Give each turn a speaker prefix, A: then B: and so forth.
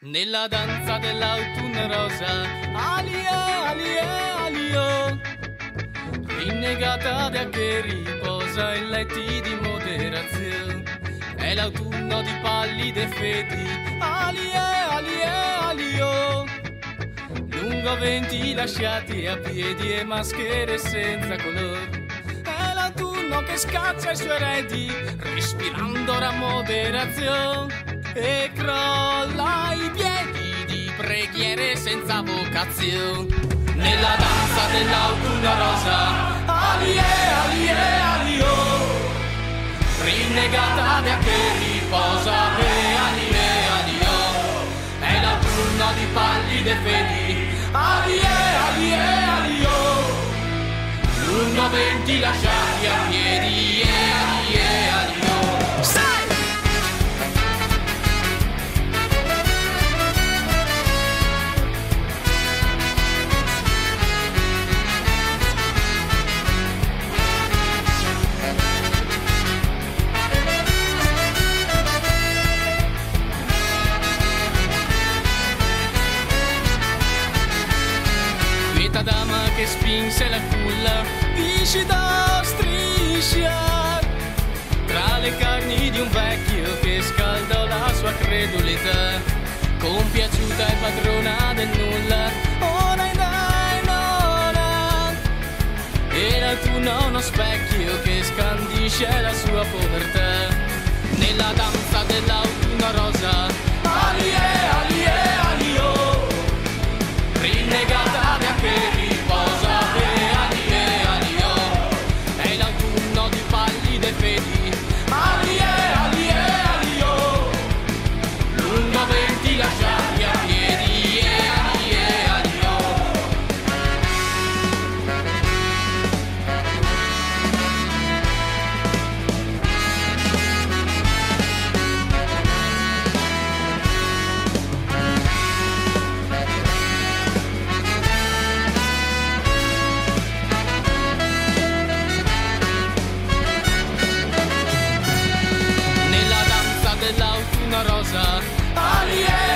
A: Nella danza dell'autunno rosa, alie, alie, alio, rinnegata da che riposa in letti di moderazione. È l'autunno di pallide fedi, alie, alie, alio, lungo venti lasciati a piedi e maschere senza colore. È l'autunno che scaccia i suoi eredi, respirando la moderazione. E crolla i piedi di preghiere senza vocazione. Nella danza dell'autunno rosa, alie, alie, alio, rinnegata da che riposa, e alie, alio, è l'autunno di pallide fedi, alie, alie, alio, lungo venti lasciati a piedi, e alie, alio. Sai! Dama che spinse la culla viscida striscia tra le carni di un vecchio che scaldò la sua credulità, compiaciuta e padrona del nulla, ora in dai nona. Era tu uno specchio che scandisce la sua povertà. Nella danza dell'autunno rosa, alie, alie, alio, rinnegata da che riposa, e alie, alio, è l'autunno di pallide fedi, alie, alie, alio, lungo venti lasciati a piedi, e alie, alio. Nella danza dell'autunno rosa, alie,